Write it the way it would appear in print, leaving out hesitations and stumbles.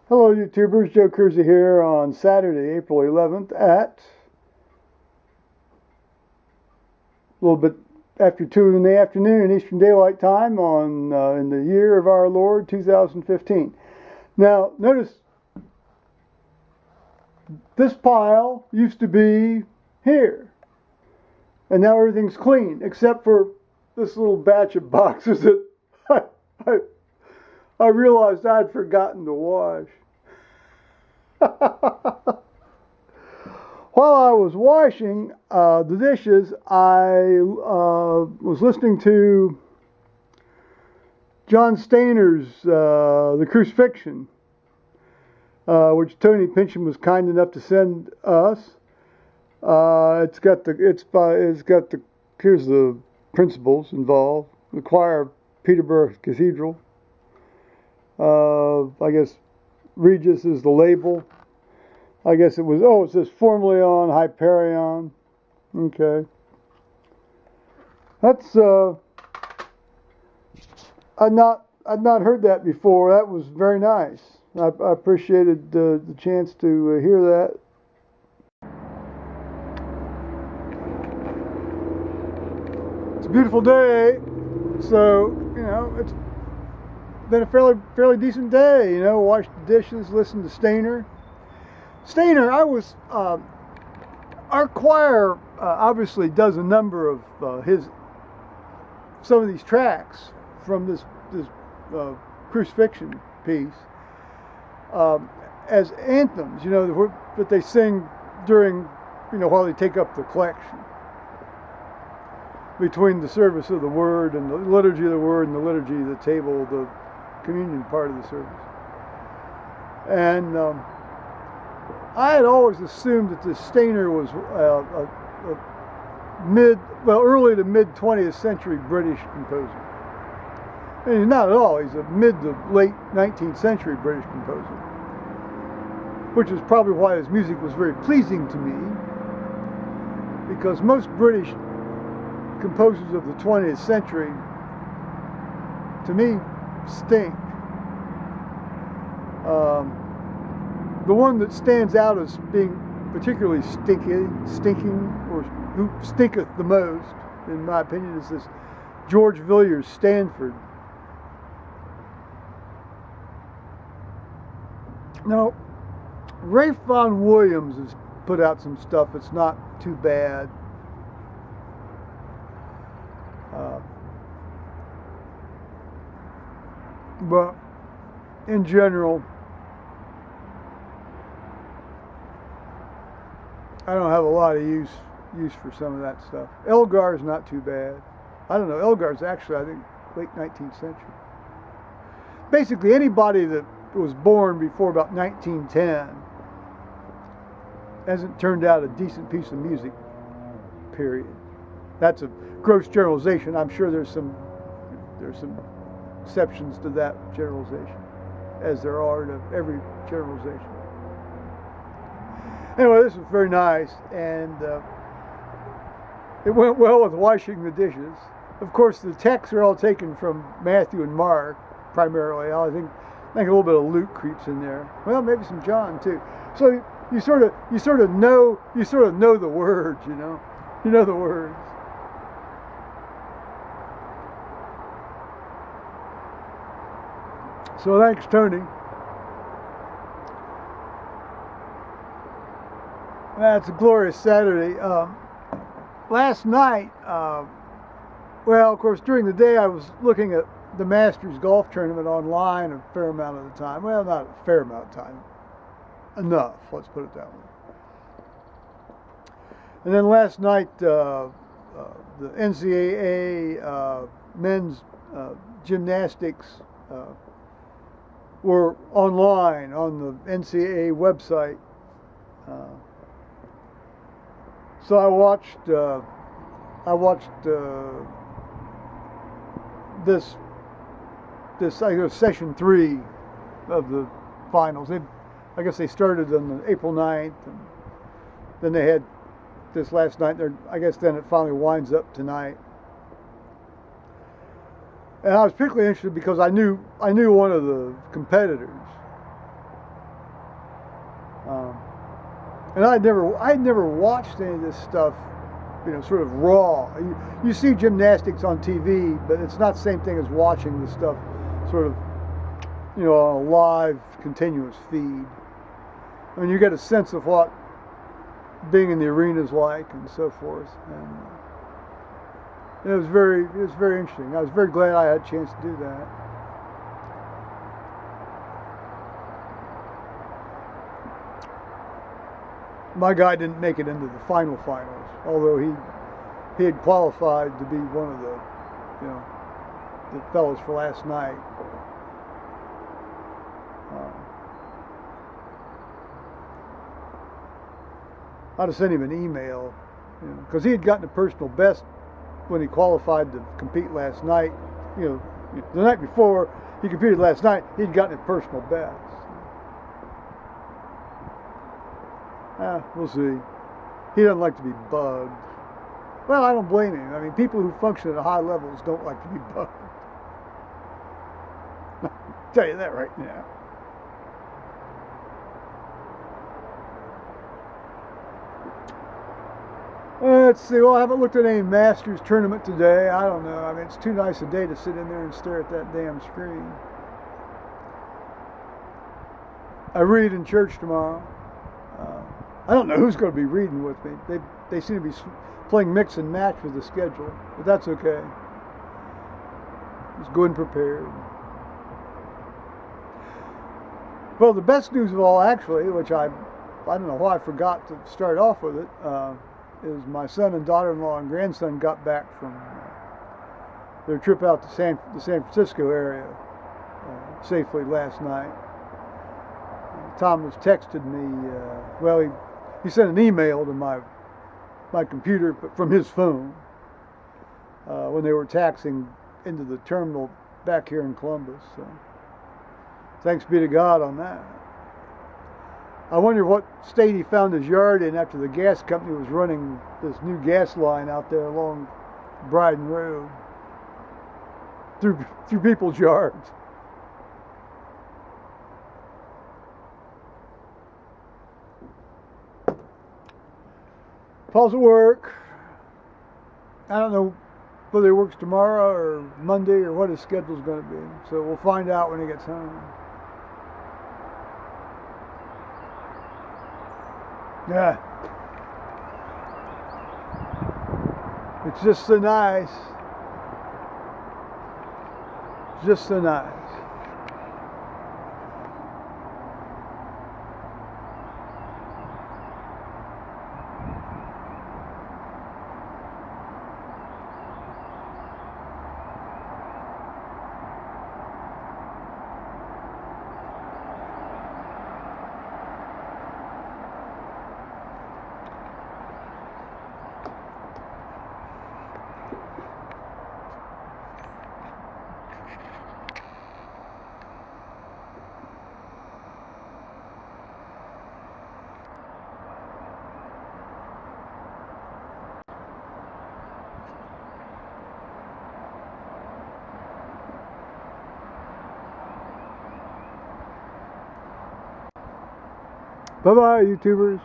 Hello YouTubers, Joe Cruzy here on Saturday, April 11th at a little bit after 2 in the afternoon Eastern Daylight Time in the year of our Lord 2015. Now notice this pile used to be here and now everything's clean except for this little batch of boxes that I, I realized I'd forgotten to wash. While I was washing the dishes, I was listening to John Steiner's The Crucifixion, which Tony Pincham was kind enough to send us. Here's the principals involved. The choir of Peterborough Cathedral. I guess Regis is the label. I guess it was, it says formerly on Hyperion. Okay. That's, I'd not heard that before. That was very nice. I appreciated the chance to hear that. It's a beautiful day, so, it's been a fairly decent day, washed the dishes, listened to Steiner. Our choir obviously does a number of some of these tracks from this Crucifixion piece as anthems, that they sing during, while they take up the collection. Between the service of the Word and the liturgy of the Word and the liturgy of the table, the communion part of the service. And I had always assumed that this Steiner was early to mid 20th century British composer. And he's not at all. He's a mid to late 19th century British composer, which is probably why his music was very pleasing to me, because most British composers of the 20th century, to me, stink. The one that stands out as being particularly stinking, or who stinketh the most, in my opinion, is this George Villiers Stanford. Now, Ralph Vaughan Williams has put out some stuff that's not too bad. But in general, I don't have a lot of use for some of that stuff. Elgar's not too bad. I don't know. Elgar's actually, I think, late 19th century. Basically, anybody that was born before about 1910 hasn't turned out a decent piece of music, period. That's a gross generalization. I'm sure there's some exceptions to that generalization, as there are to every generalization. Anyway, this was very nice, and it went well with washing the dishes. Of course, the texts are all taken from Matthew and Mark, primarily. I think a little bit of Luke creeps in there. Well, maybe some John too. So you sort of know the words, you know the words. So thanks, Tony. That's a glorious Saturday. Last night, of course, during the day I was looking at the Masters golf tournament online a fair amount of the time. Well, not a fair amount of time. Enough, let's put it that way. And then last night, the NCAA men's gymnastics were online on the NCAA website. So I watched this I guess session 3 of the finals. I guess they started on April 9th, and then they had this last night. I guess then it finally winds up tonight. And I was particularly interested because I knew one of the competitors, And I'd never watched any of this stuff, sort of raw. You see gymnastics on TV, but it's not the same thing as watching the stuff sort of, on a live, continuous feed. I mean, you get a sense of what being in the arena is like and so forth. And it was very interesting. I was very glad I had a chance to do that. My guy didn't make it into the finals, although he had qualified to be one of the fellows for last night. I'd have sent him an email, because he had gotten a personal best when he qualified to compete last night. The night before he competed last night, he'd gotten a personal best. We'll see. He doesn't like to be bugged. Well, I don't blame him. I mean, people who function at high levels don't like to be bugged. I'll tell you that right now. Let's see. Well, I haven't looked at any Masters tournament today. I don't know. I mean, it's too nice a day to sit in there and stare at that damn screen. I read in church tomorrow. I don't know who's going to be reading with me. They seem to be playing mix and match with the schedule, but that's okay. Just go and prepared. Well, the best news of all, actually, which I don't know why I forgot to start off with it, is my son and daughter-in-law and grandson got back from their trip out to the San Francisco area safely last night. Thomas texted me. He sent an email to my computer, but from his phone when they were taxiing into the terminal back here in Columbus. So, thanks be to God on that. I wonder what state he found his yard in after the gas company was running this new gas line out there along Bryden Road through people's yards. Paul's at work. I don't know whether he works tomorrow or Monday or what his schedule's going to be. So we'll find out when he gets home. Yeah. It's just so nice. Just so nice. Bye-bye, YouTubers.